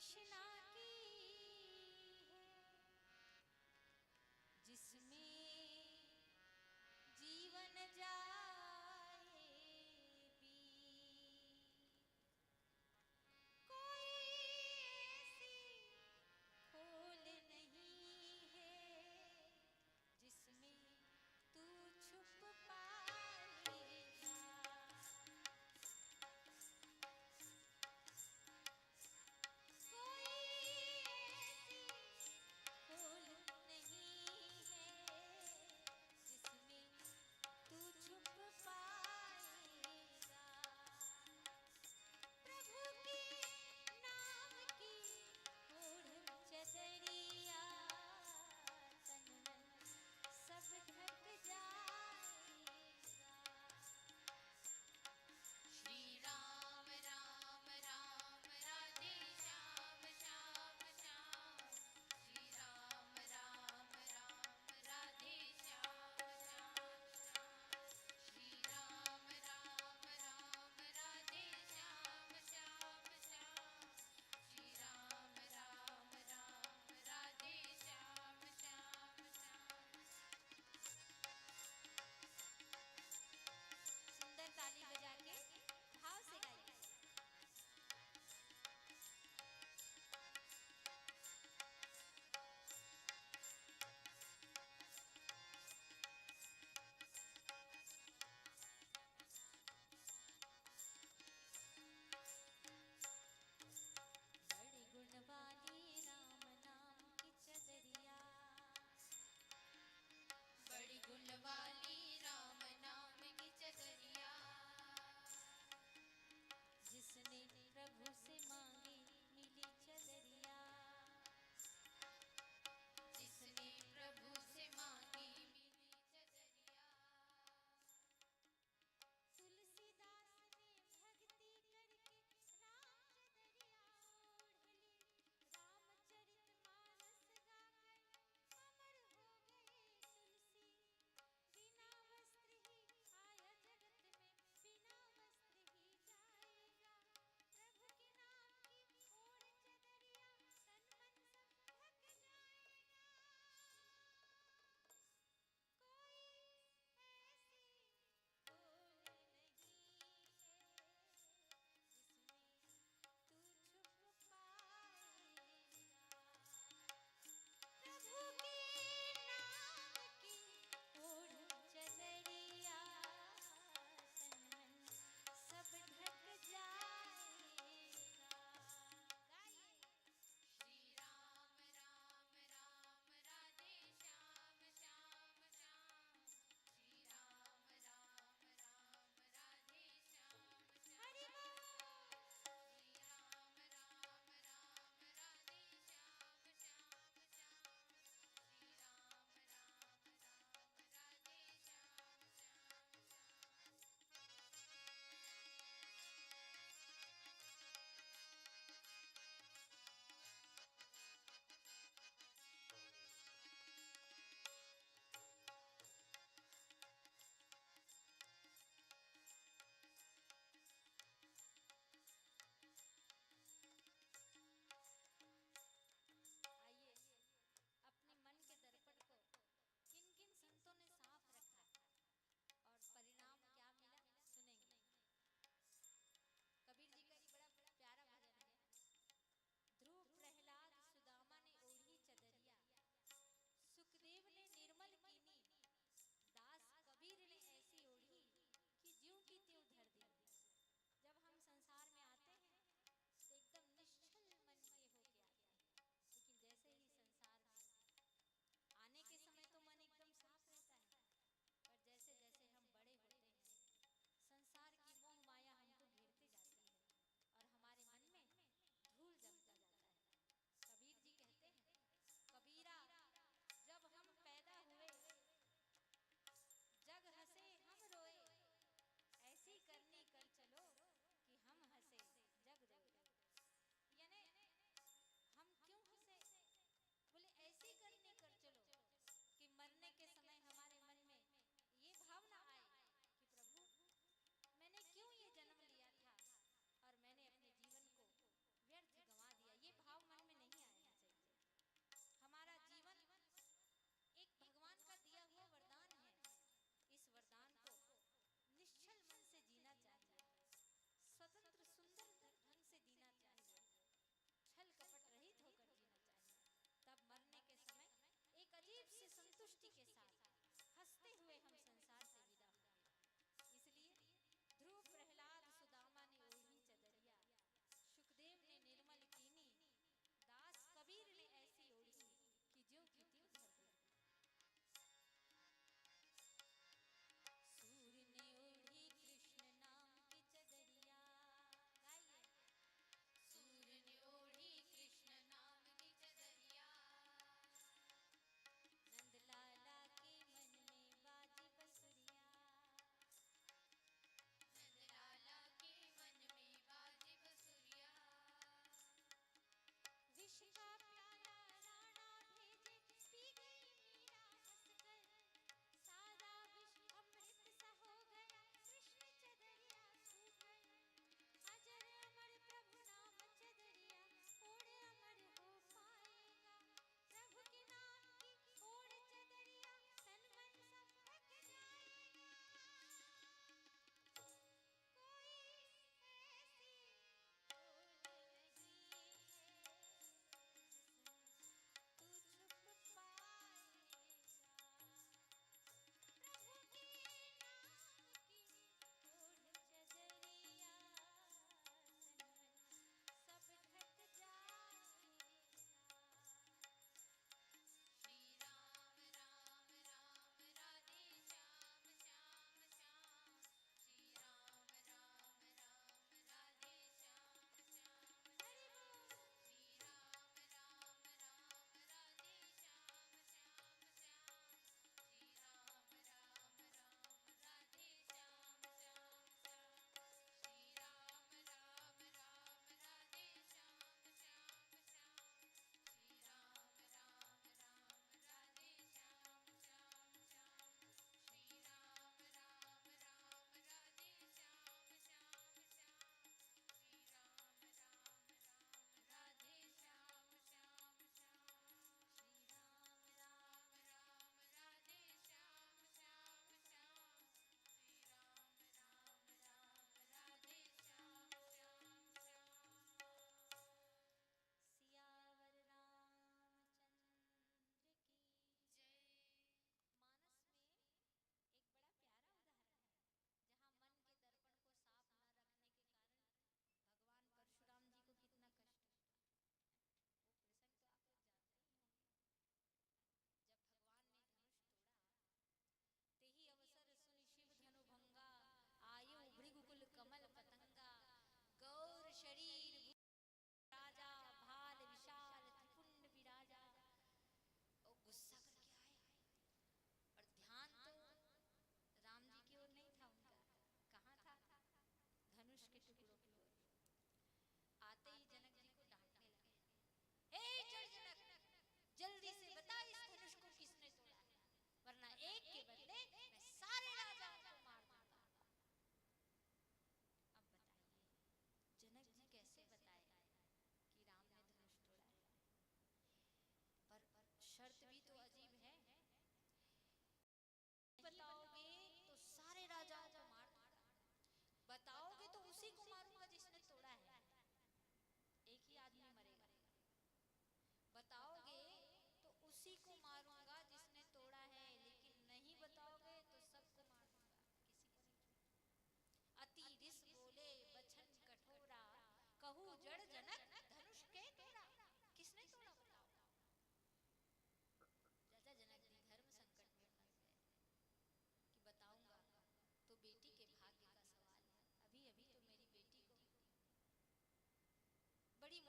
तृष्णा की है, जिसमें जीवन जाए पी। कोई ऐसी खोल नहीं है जिसमें तू छुप पाएगा। कोई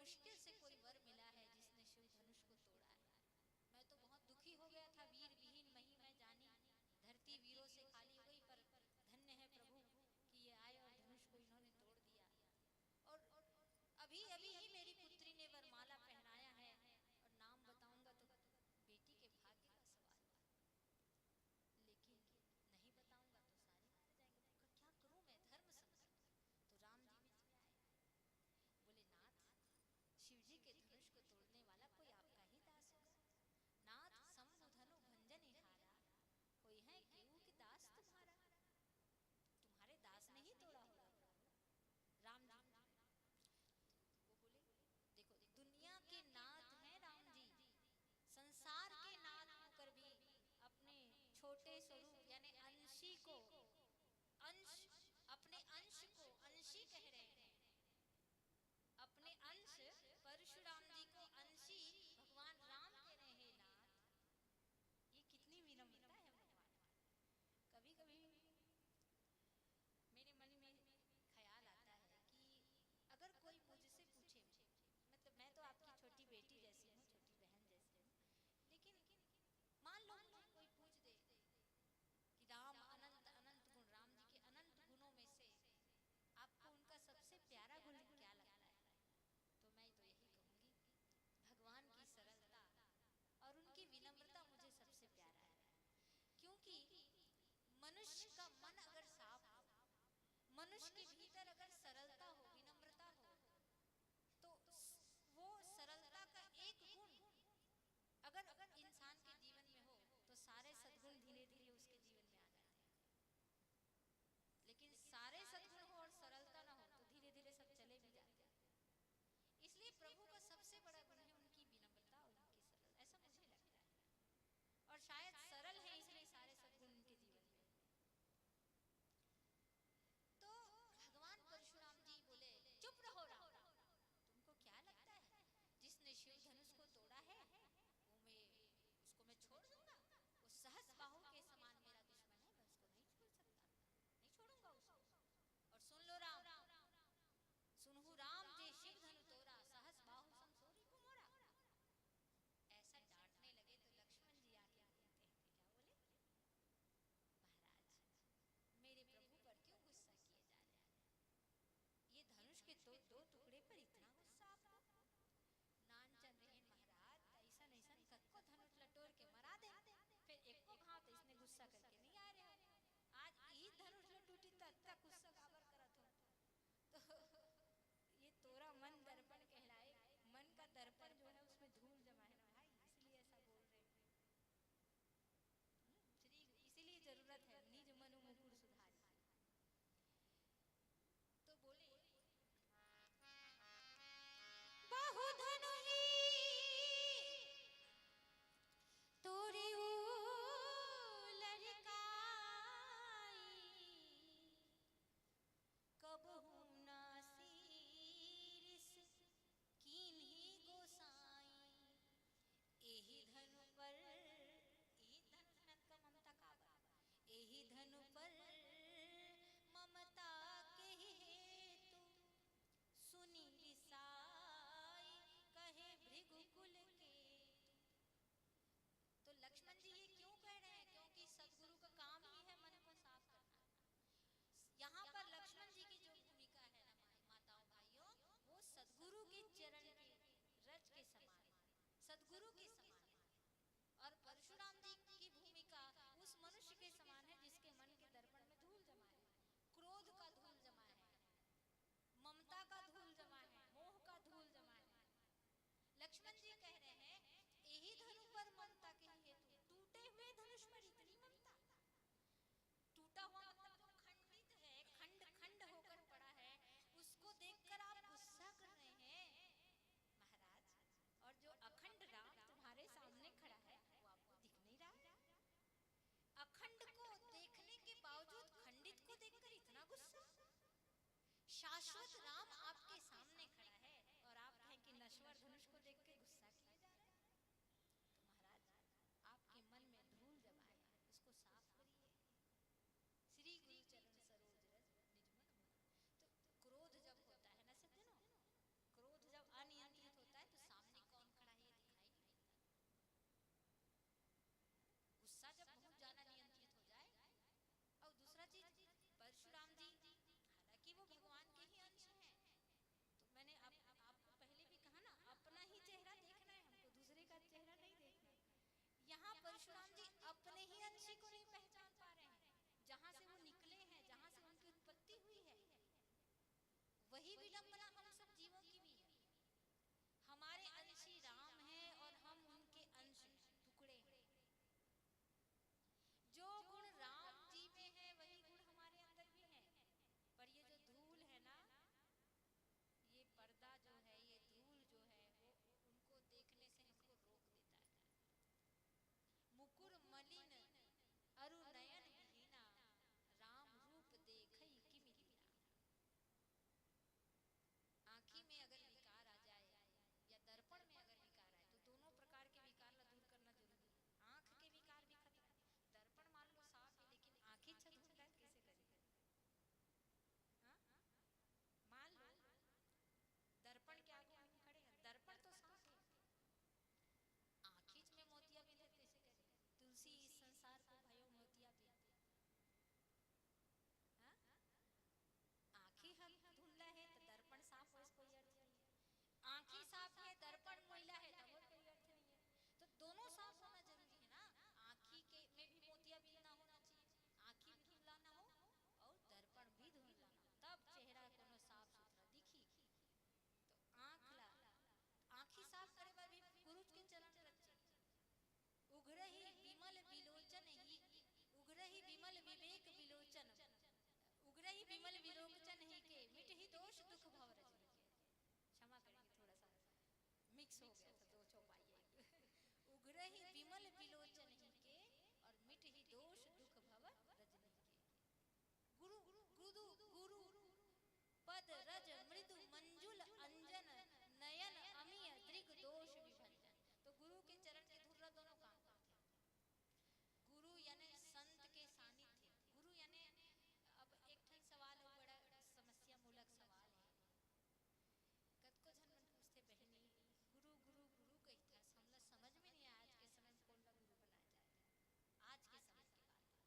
मुश्किल से कोई वर मिला है जिसने शिव धनुष को तोड़ा है। मैं तो बहुत दुखी हो गया था, वीर विहीन मही मैं जानी, धरती वीरों से खाली हो गई, पर धन्य है प्रभु कि ये आए और धनुष को इन्होंने तोड़ दिया। और अभी अभी ही मेरी पुत्री ने वरमाला पहनाया है, और नाम बताऊंगा तो बेटी के भाग्य का सवाल, लेकिन नहीं बताऊंगा तो सारे मारे जाएंगे। क्या करूं मैं, धर्म संकट। तो राम जी बीच में आए, बोले नाथ, शिव जी के धनुष को तोड़ने वाला कोई आपका ही दास होगा। नाथ शंभु धनु भंजन हारा, कोई है केहू की दास तुम्हारा, तुम्हारे दास ने ही तोड़ा होगा। राम जी वो बोले, देखो दुनिया के नाथ हैं राम जी, संसार के नाथ होकर भी अपने छोटे स्वरूप यानी अंशी को, अंश अपने अंश को अंशी कह रहे हैं, अपने अंश परशुराम जी को अंशी भगवान राम कह रहे हैं नाथ। ये कितनी विनम्रता है भगवान। कभी कभी मेरे मन में ख्याल आता है कि अगर कोई मुझसे पूछे, मतलब मैं तो आपकी छोटी बेटी जैसी हूँ, छोटी बहन जैसी हूँ, लेकिन मान लो कोई पूछ दे कि राम अनंत अनंत गुण, राम जी के अनंत गुणों में से आपको उनका सबसे प्यारा गुण क्या लगता है, तो मैं तो यही कहूंगी भगवान की सरलता और उनकी विनम्रता मुझे सबसे प्यारा है। क्योंकि मनुष्य का मन अगर साफ हो, मनुष्य के भीतर अगर सरलता हो, विनम्रता हो, तो वो सरलता का एक गुण अगर इंसान के जीवन में हो तो सारे सद्गुण धीरे धीरे उसके जीवन में आ जाते हैं। लेकिन सारे सद्गुण हो और सरलता ना हो तो धीरे धीरे सब चले भी जाते हैं। इसलिए प्रभु का सबसे बड़ा गुण है उनकी विनम्रता और उनकी सरलता, ऐसा मुझे लगता है। और शायद सरल है इसलिए सारे सद्गुण उनके जीवन में। तो भगवान परशुराम जी बोले, चुप रहो राम, तुमको क्या लगता है जिसने शिव धनुष को तोड़ा है वो उसको मैं छोड़ दूंगा? वो सहस बाहु के समान मेरा दुश्मन है, मैं उसको नहीं छोड़ सकता, नहीं छोड़ूंगा उसको। और सुन लो राम, सुनहु राम जे शिव धनु तोड़ा, सहस बाहु सम सोरी को मोरा। ऐसा डांटने लगे तो लक्ष्मण जी आके बोलते हैं, क्या बोले, महाराज मेरे प्रभु पर क्यों गुस्सा किए जा रहे हैं? ये धनुष के तो दो टुकड़े पर इतना गुस्सा आपको? नानचन रहे महाराज, ऐसा नहीं कक्को धनुष लटोर के मरा दे, फिर एक को घाव तो इसने गुस्सा करके नहीं आ रहे हो। आज ई धनुष ल टूटी तो अत्ता गुस्सा काबर करत हो? तो ये तोरा मन दर्पण कहलाए, मन का दर्पण जो है उसमें धूल जमा है ना भाई, इसलिए ऐसा बोल रहे हैं। श्री इसीलिए जरूरत है निज मनु मुकुर सुधार। तो बोले बाहु धनु ही तोरी लड़काई, कबहू ना सीरिस कीन्ही गोसाई। एही धनु पर, एही धनुष में का ममता का, एही धनु पर ममता के हेतु सुनी रिसाई, कहे भृगुकुल के। तो लक्ष्मण जी ये क्यों कह रहे हैं? क्योंकि सदगुरु का काम ही है मन को साफ करना। यहाँ पर लक्ष्मण जी की जो भूमिका है ना माताओं भाइयों, वो सदगुरु के चरण के रज के समान, सदगुरु के समान है। और परशुराम जी की भूमिका उस मनुष्य के समान है जिसके मन के दर्पण में धूल जमा है, क्रोध का धूल जमा है, ममता का धूल जमा है, मोह का धूल जमा है। लक्ष्मण जी कह रहे हैं यही धनु पर ममता के हेतु, टूटे हुए धनुष पर इतनी ममता। टूटा हुआ मतलब जो खंडित है, खंड खंड होकर पड़ा है, उसको देखकर आप गुस्सा कर रहे हैं महाराज। और जो अखंड राम तुम्हारे सामने खड़ा है वो आपको दिख नहीं रहा? अखंड को देखने के बावजूद खंडित को देखकर इतना गुस्सा? शाश्वत राम आपके सामने खड़ा है और आप कहें कि नश्वर धनुष को देख के गुस्सा किया जा रहा है? तो महाराज आपके मन में धूल जमा है, उसको साफ करिए। श्री गुरु चरण सरोज रज निज मन। तो क्रोध जब होता है ना सज्जनों, क्रोध जब अनियंत्रित भगवान के ही अंश हैं। तो मैंने आपको पहले भी कहा ना, अपना ही चेहरा देखना है हमको, दूसरे का चेहरा नहीं देखना। यहाँ परशुराम जी अपने ही अंश को नहीं पहचान पा रहे हैं, जहां से वो निकले हैं, जहां से उनकी उत्पत्ति हुई है। वही विडंबना हम सब जीवों की भी है। हमारे अंशी राम हैं और हम उनके अंश टुकड़े हैं। जो गुण राम जी में है वही गुण हमारे अंदर भी है। पर ये जो धूल है ना, ये पर्दा जो है, ये धूल जो है, वो उनको देखने से हमको रोक देता है। मुकुर मलिन अरु नयन विहीना, राम रूप देखई किमि लीना। आँखी में अगर विकार आ जाए या दर्पण में अगर विकार आए तो दोनों प्रकार के विकार ला दूर करना जरूरी है। आँख के विकार भी खत्म है, दर्पण मान लो साफ है लेकिन आँखें छत कैसे करेंगे? हाँ, मान लो दर्पण के आगे हम खड़े हैं, दर्पण तो साफ है, आँखीच में मोतिया बिंदे कैसे करेंगे? तुलसी इस संसार को भयो मोतिया बिंदे। हाँ, आँखी हम धुंधला है तो दर्पण साफ हो, इसको अर्थ नहीं है। आँखी साफ है, दर्पण मैला है, तब और कोई अर्थ नहीं है। तो दोनों साफ होना जरूरी है ना। आँखी के में भी मोतिया बिंद ना होना चाहिए, आँखी भी धुंधला ना हो और दर्पण भी धुंधला ना हो, तब चेहरा कोनो साफ सुथरा दिखी। तो आँख ला आँखी साफ करे बार भी गुरु के चरण रचे। उघरहि विमल विलोचन ही, उघरहि विमल विवेक विलोचन, उग्रही विमल विलोचन ही के, मिट ही दोष दुख भव रजनी के। क्षमा करेंगे, थोड़ा सा मिक्स हो गया था दो चौपाई। उग्रही विमल विलोचन ही के और मिट ही दोष दुख भव रजनी के। गुरु गुरु गुरु पद रज मृदु मंजुल अंजन, नयन अमीय दृग दोष विभंजन। तो गुरु के चरण के धुर्रा दोनों काम करते हैं। गुरु यानी संत के सानिध्य, गुरु यानी, अब एक ठन सवाल है, बड़ा समस्या मूलक सवाल है। कतको जन मन पूछते बहनी गुरु गुरु गुरु कही था, हमला समझ में नहीं आया आज के समय में कौन सा गुरु बनाया जाए। आज के समय की बात है,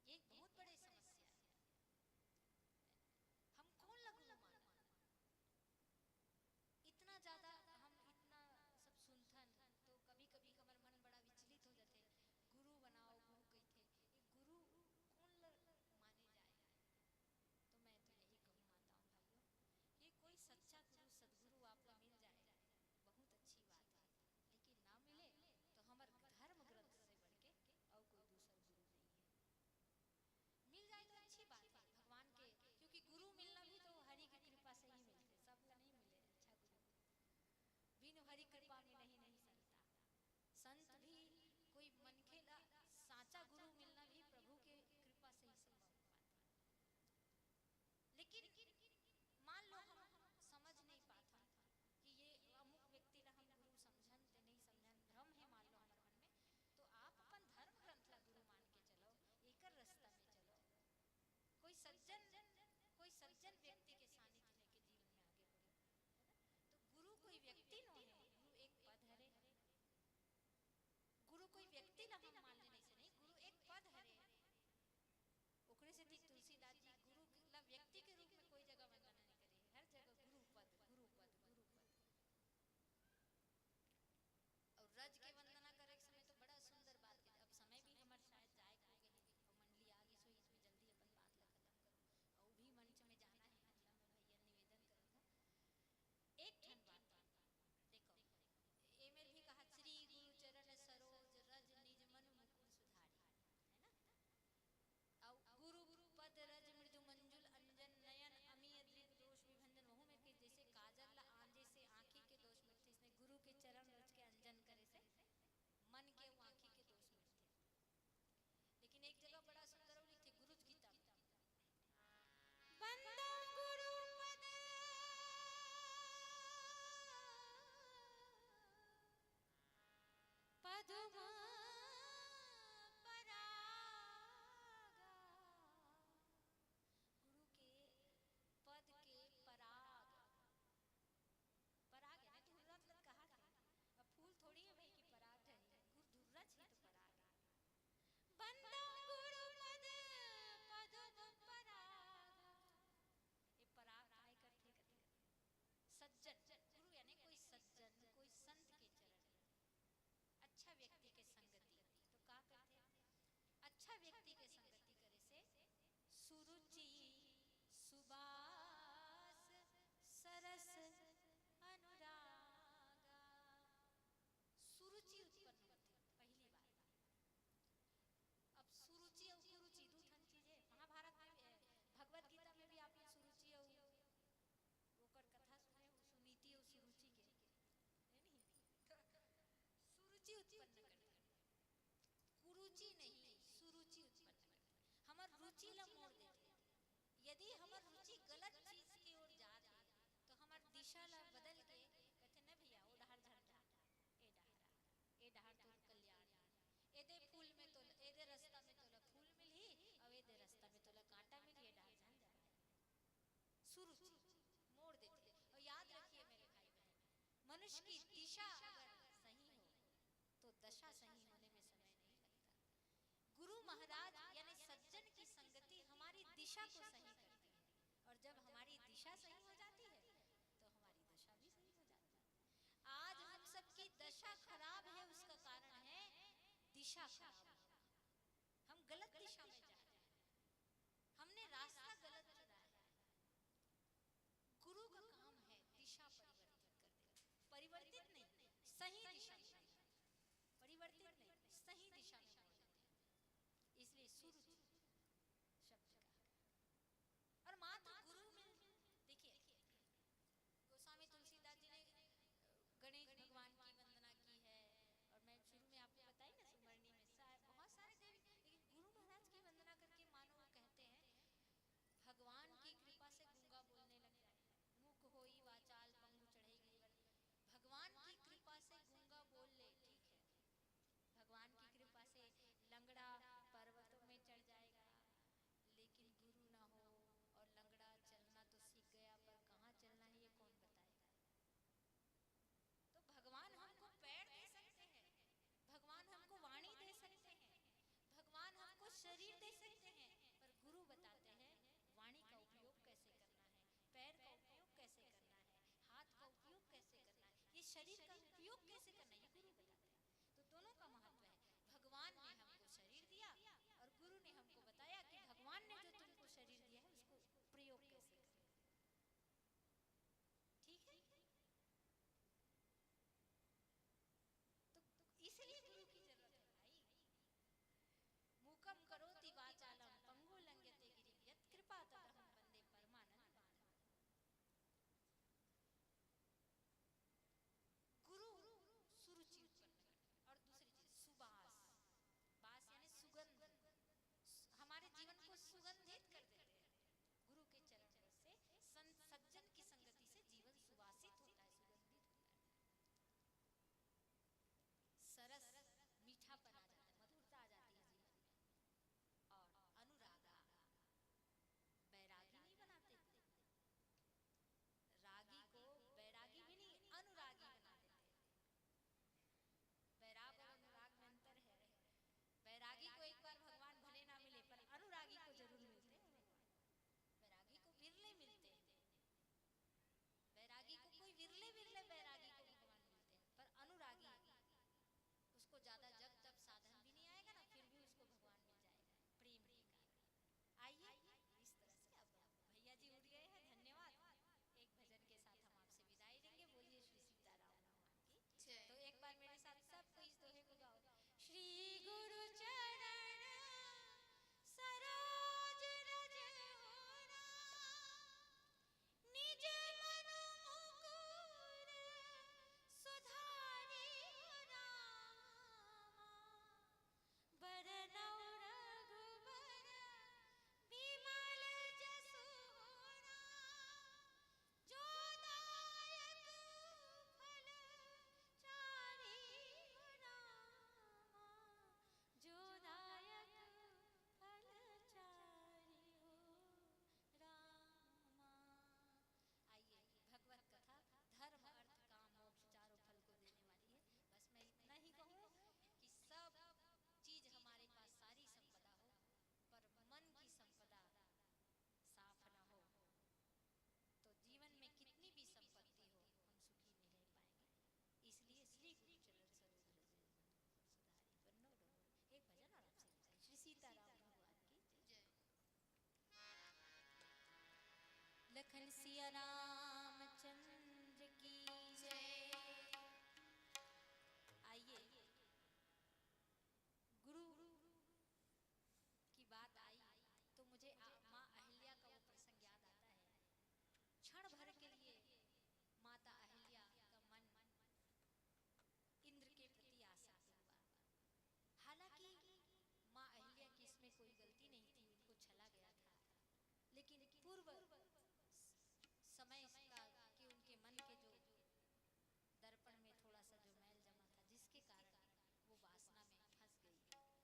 ये एक बहुत बड़ी समस्या है। हम कौन ला गुरु माना? इतना ज्यादा हम इतना सब सुनथन तो कभी कभी हमारा मन बड़ा विचलित हो जाते। गुरु बनाओ गुरु कही थे, गुरु कौन माने जाए? तो मैं तो यही कहूँ माताओं भाइयों, ये कोई सच्चा गुरु सदगुरु आपको मिल जाए बहुत अच्छी बात है, लेकिन ना मिले तो हमारे धर्म ग्रंथ से बढ़ के और कोई दूसरा गुरु नहीं है। मिल जाए तो अच्छी बात है भगवान के, क्योंकि गुरु मिलना भी तो हरि की कृपा से ही मिलते, सबको नहीं मिले अच्छा गुरु। बिन हरि कृपा में नहीं संता। संत भी कोई मनखे ला साचा गुरु मिलना भी प्रभु के कृपा से ही संभव हो पाता। लेकिन मान लो हम समझ नहीं पाता कि ये अमुक व्यक्ति ला हम गुरु समझन ते नहीं समझन, भ्रम है मान लो हमारे मन में, तो आप अपन धर्म ग्रंथ ला गुरु मान के चलो, एकर रास्ता में चलो। कोई सज्जन व्यक्ति के सानिध्य लेके जीवन में आगे बढ़ो, है ना? तो गुरु कोई व्यक्ति न है, गुरु एक पद हरे। गुरु कोई व्यक्ति ना हम मान लेने से नहीं, गुरु एक पद हरे। ओकरे से ठीक तुलसीदास जी गुरु ला व्यक्ति के रूप में कोई जगह वंदना नहीं करे, हर जगह गुरु पद गुरु पद गुरु पद। और रज के वंदना करे के समय तो बड़ा सुंदर बात है। अब समय भी हमारे शायद जाए हो गए और मंडली आ गई, सो इसमें जल्दी अपन बात ला खत्म करो और भी मंच में जाना है। यदि हमार रुचि गलत चीज की ओर जा रही है तो हमार दिशा ला बदल के कहते न भैया ओ डहर झट जा, ए डहर तो कल्याण, एदे फूल में तो एदे रास्ता में तो फूल मिलही और एदे रास्ता में तो कांटा मिली, ए डहर झट जा। सुरुचि मोड़ देती है। और याद रखिए मेरे भाई बहन, मनुष्य की दिशा अगर सही हो तो दशा सही होने में समय नहीं लगता। गुरु महाराज यानी सज्जन की संगति हमारी दिशा को सही करती है, और जब हमारी दिशा सही हो जाती है तो हमारी दशा भी सही हो जाती है। आज हम सबकी दशा खराब है, उसका कारण है दिशा खराब। हम गलत दिशा में जा रहे हैं, हमने रास्ता गलत चुना है। गुरु का काम है दिशा परिवर्तित कर देना, परिवर्तित नहीं सही दिशा में, परिवर्तित नहीं सही दिशा में मोड़ देते हैं। इसलिए सुरुचि शब्द का और मात्र गुरु में देखिए गोस्वामी तुलसीदास जी ने गणेश भगवान की वंदना की है, और मैं शुरू में आपको बताई ना सुमरनी में बहुत सारे देवी, लेकिन गुरु महाराज की वंदना करके मानो वो कहते हैं भगवान की कृपा से गूंगा बोलने लग जाए, मुख होई वाचाल पंगु चढ़ेगी, भगवान की कृपा से गूंगा बोल ले, ठीक है, भगवान की कृपा से लंगड़ा पर्वतों में चढ़ जाएगा, लेकिन गुरु ना हो और लंगड़ा चलना तो सीख गया पर कहाँ चलना है ये कौन बताएगा। तो भगवान हमको पैर दे सकते हैं, भगवान हमको वाणी दे सकते हैं, भगवान हमको शरीर दे सकते हैं, पर गुरु बताते हैं वाणी का उपयोग कैसे करना है, पैर का उपयोग कैसे करना है, हाथ का उपयोग कैसे करना है, ये शरीर का उपयोग कैसे करना है, ये गुरु बताते हैं। तो दोनों का महत्व है। भगवान ने हमको शरीर दिया और गुरु ने हमको बताया कि भगवान ने जो तुमको शरीर दिया है उसको प्रयोग कैसे करें, ठीक है। तो इसलिए गुरु की जरूरत है भाई। मूकम करोति वाचालम पंगु लंघयते गिरिम यत् कृपा तदहं वंदे परमानंद माधवम्। गुरु सुरुचि उत्पन्न करता है। और दूसरी चीज सुबास, समय इसका कि उनके मन के जो दर्पण में थोड़ा सा जो मैल जमा था, जिसके कारण वो वासना में फंस गई।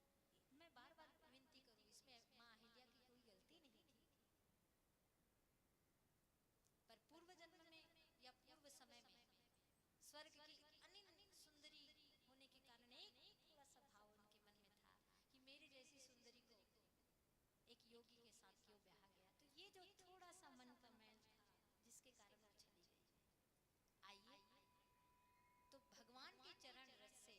मैं बार बार विनती करूं, इसमें माँ अहिल्या की कोई गलती नहीं थी, पर पूर्व जन्म में या पूर्व समय में स्वर्ग की अनिंद सुंदरी होने के कारण एक थोड़ा सा भाव उनके मन में था कि मेरे जैसी सुंदरी को एक योगी के साथ क्यों ब्याह गया। तो ये जो थोड़ा सा मन का मैल था, जिसके कारण वो चली गई। आइए तो भगवान के चरण रस से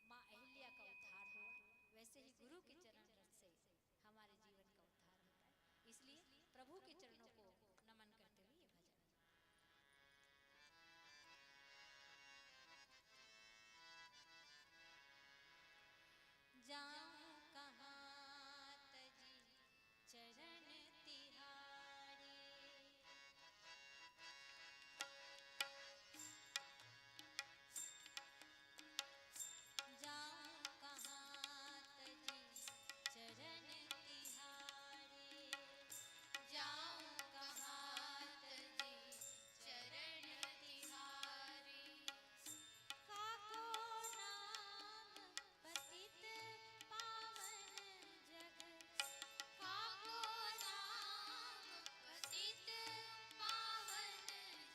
माँ अहिल्या का उद्धार हुआ, वैसे ही गुरु के चरण रस से हमारे जीवन का उद्धार होता है। इसलिए प्रभु के चरणों को नमन करते हुए ये भजन। जाऊं कहाँ तजी चरण तिहारी, जाऊं कहाँ तजी चरण तिहारी, जाऊं कहाँ तजी चरण तिहारी। काको नाम पतित पावन जग, काको नाम पतित पावन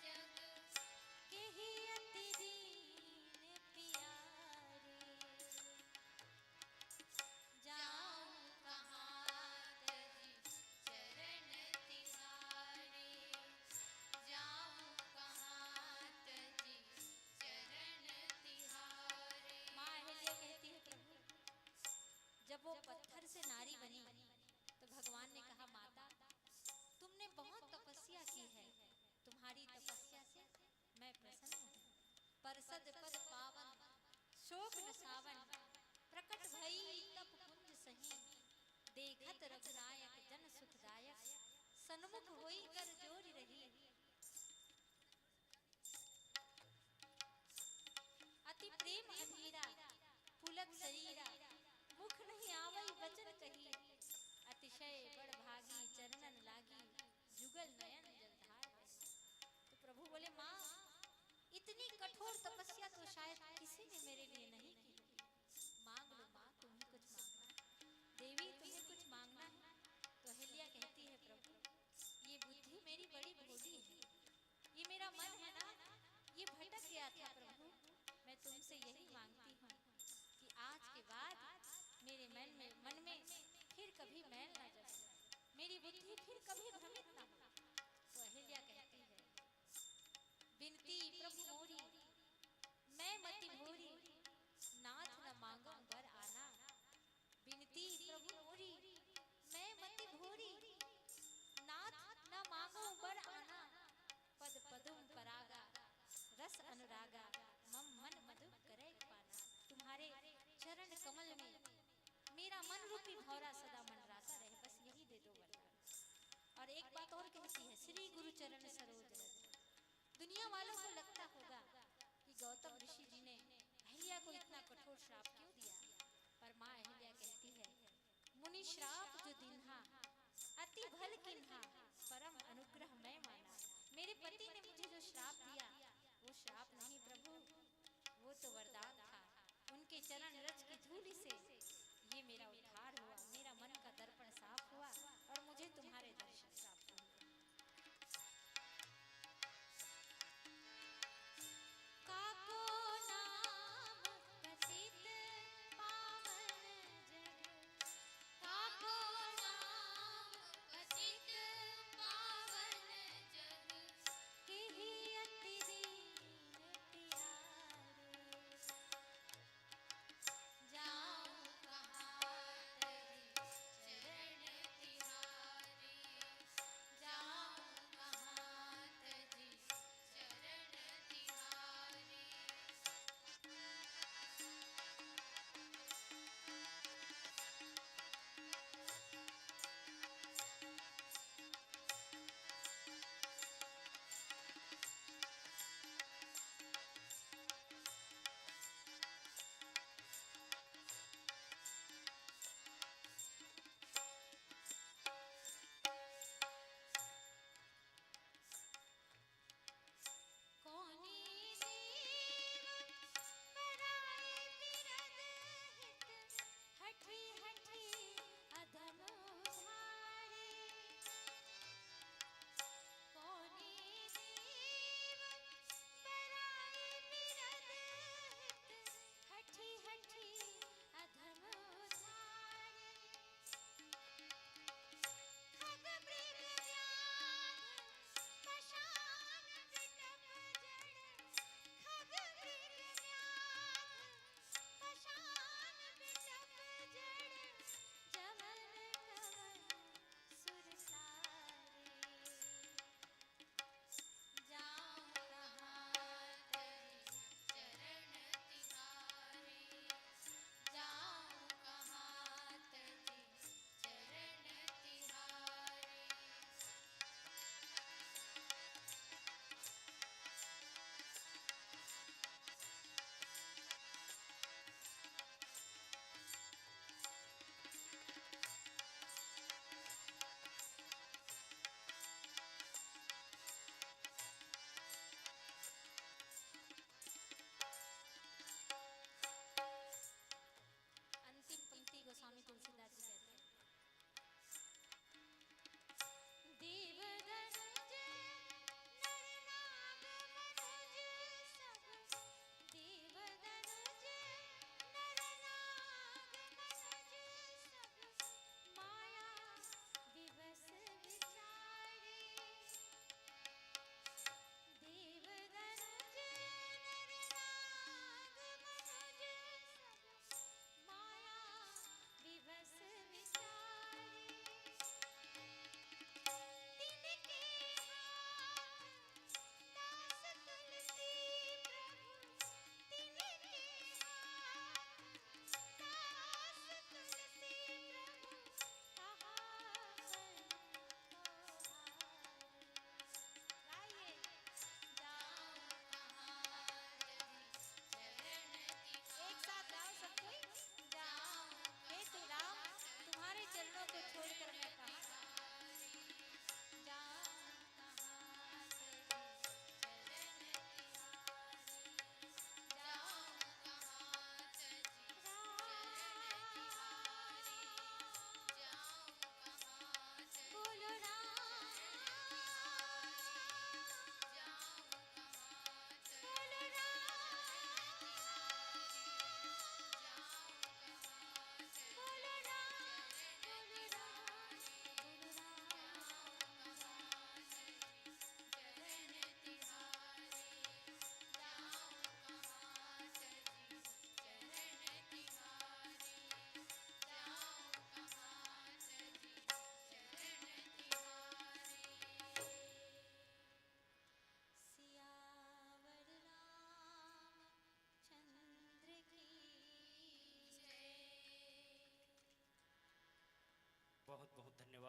जग, केहि अति दीन प्यारे। जाऊं कहाँ तजी चरण तिहारी, जाऊं कहाँ तजी चरण तिहारी। माँ अहिल्या कहती है, प्रभु जब वो पत्थर से नारी बनी तो भगवान ने कहा, माता तुमने बहुत तपस्या की है, तुम्हारी तपस्या से मैं प्रसन्न हूँ। परसद पद पावन शोक नसावन, प्रकट भई तप कुंज सही, देखत रघुनायक जन सुखदायक, सन्मुख होई कर जोर रही। अति प्रेम अधीरा पुलक शरीरा, मुख नहीं आवई वचन कही, अतिशय बड़ भागी चरणन लागी, जुगल नयन जलधार बही। तो प्रभु बोले, माँ इतनी कठोर तपस्या तो शायद किसी ने मेरे लिए नहीं की। मांग लो माँ, तुम्हें कुछ मांगना है, देवी तुम्हें कुछ मांगना है। तो अहिल्या कहती है, प्रभु ये बुद्धि मेरी बड़ी भोली है, ये मेरा मन है ना, ये भटक गया था। प्रभु मैं तुमसे यही मांगती हूँ कि आज के बाद मेरे मन में फिर कभी मैल ना जमे, मेरी बुद्धि फिर कभी भ्रमित ना हो। तो अहिल्या कहती है, बिनती प्रभु मोरी मैं मति भोरी, नाथ न मांगो वर आना। बिनती प्रभु मोरी मैं मति भोरी, नाथ न मांगो वर आना। पद पदुम परागा रस अनुरागा, मम मन मधु करे पाना। तुम्हारे चरण कमल में मेरा मन रूपी भौरा सदा मंडराता रहे, बस यही दे दो वरदान। और एक बात और कहती है, श्री गुरु चरण सरोज रज। दुनिया वालों को लगता होगा कि गौतम ऋषि जी ने अहिल्या को इतना कठोर श्राप क्यों दिया, पर माँ अहिल्या कहती है, मुनि श्राप जो दिन्हा अति भल किन्हा, परम अनुग्रह मैं माना। मेरे पति ने मुझे जो श्राप दिया वो श्राप नहीं प्रभु, वो तो वरदान था। उनके चरण रज की धूलि से ये मेरा उद्धार हुआ, मेरा मन का दर्पण साफ हुआ और मुझे तुम्हारे दर्शन प्राप्त हुए। काको नाम पतित पावन जग, काको नाम पतित पावन जग, केहि अति दीन प्यारे। जाऊं कहाँ तजी चरण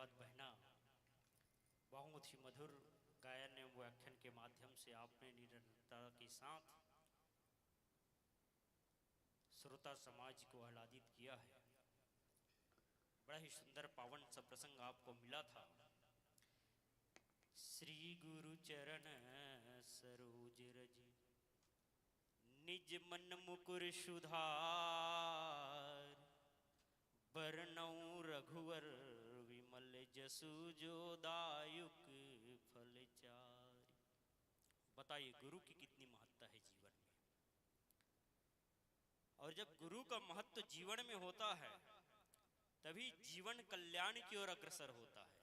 धन्यवाद बहना। बहुत ही मधुर गायन एवं व्याख्यान के माध्यम से आपने निरंतरता के साथ श्रोता समाज को आह्लादित किया है। बड़ा ही सुंदर पावन सा प्रसंग आपको मिला था। श्री गुरु चरण सरोज रज निज मन मुकुर सुधार, बरनऊं रघुवर विमल जसु जो दायुक फल चार। बताइए गुरु की कितनी महत्ता है जीवन में। और जब गुरु का महत्व जीवन में होता है तभी जीवन कल्याण की ओर अग्रसर होता है,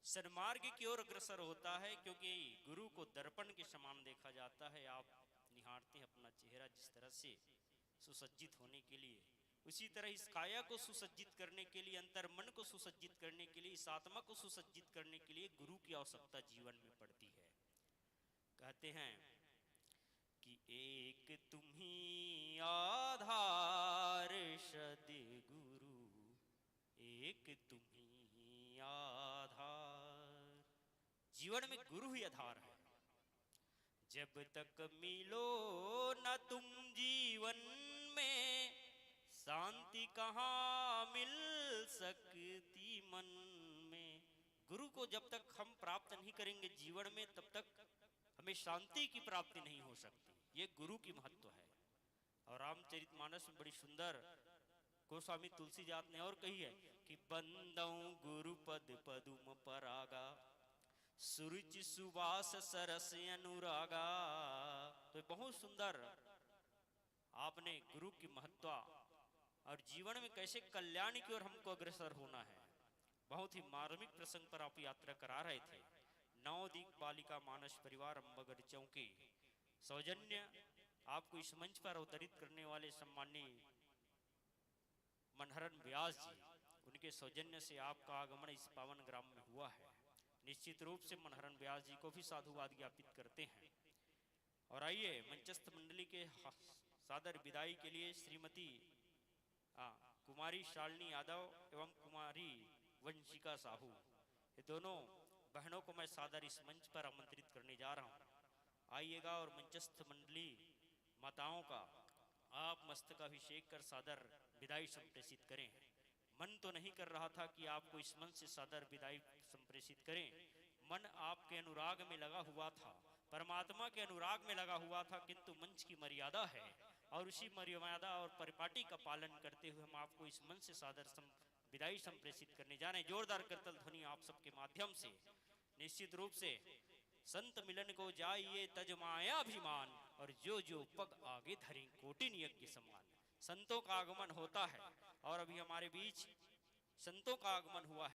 सन्मार्ग की ओर अग्रसर होता है। क्योंकि गुरु को दर्पण के समान देखा जाता है। आप निहारते हैं अपना चेहरा जिस तरह से सुसज्जित होने के लिए, उसी तरह इस काया को सुसज्जित करने के लिए, अंतर मन को सुसज्जित करने के लिए, इस आत्मा को सुसज्जित करने के लिए गुरु की आवश्यकता जीवन में पड़ती है। कहते हैं कि एक तुम्ही आधार सद्गुरु, एक तुम्ही आधार। जीवन में गुरु ही आधार है। जब तक मिलो न तुम जीवन में, शांति कहाँ मिल सकती मन में। गुरु को जब तक हम प्राप्त नहीं करेंगे जीवन में, तब तक हमें शांति की प्राप्ति नहीं हो सकती। ये गुरु की महत्व है। और रामचरितमानस में बड़ी सुंदर गोस्वामी तुलसीदास ने और कही है कि बंदऊ गुरु पद पदुम परागा, सुरुचि सुवास सरस अनुरागा। तो बहुत सुंदर आपने गुरु की महत्व और जीवन में कैसे कल्याण की ओर हमको अग्रसर होना है, बहुत ही मार्मिक प्रसंग पर आप यात्रा करा रहे थे। नवदीप बालिका मानस परिवार अम्बागढ़ चौकी सौजन्य आपको इस मंच पर अवतरित करने वाले सम्माननीय मनहरन व्यास जी, उनके सौजन्य से आपका आगमन इस पावन ग्राम में हुआ है। निश्चित रूप से मनहरन व्यास जी को भी साधुवाद ज्ञापित करते हैं। और आइए मंचस्थ मंडली के सादर विदाई के लिए श्रीमती कुमारी शालिनी यादव एवं कुमारी वंशिका साहू, ये दोनों बहनों को मैं सादर इस मंच पर आमंत्रित करने जा रहा हूँ। आइएगा और मंचस्थ मंडली माताओं का आप मस्तकाभिषेक कर सादर विदाई संप्रेषित करें। मन तो नहीं कर रहा था कि आपको इस मन से सादर विदाई संप्रेषित करें, मन आपके अनुराग में लगा हुआ था, परमात्मा के अनुराग में लगा हुआ था, किंतु मंच की मर्यादा है और उसी मर्यादा और परिपाटी का पालन करते हुए हम आपको इस मन से सादर विदाई संप्रेषित करने जा रहे हैं। जोरदार करतल ध्वनि आप सबके माध्यम से। निश्चित रूप से संत मिलन को जाइए तज मायाभिमान, और जो जो पग आगे धरें कोटिन यज्ञ समान। संतों का आगमन होता है और अभी हमारे बीच संतों का आगमन हुआ है।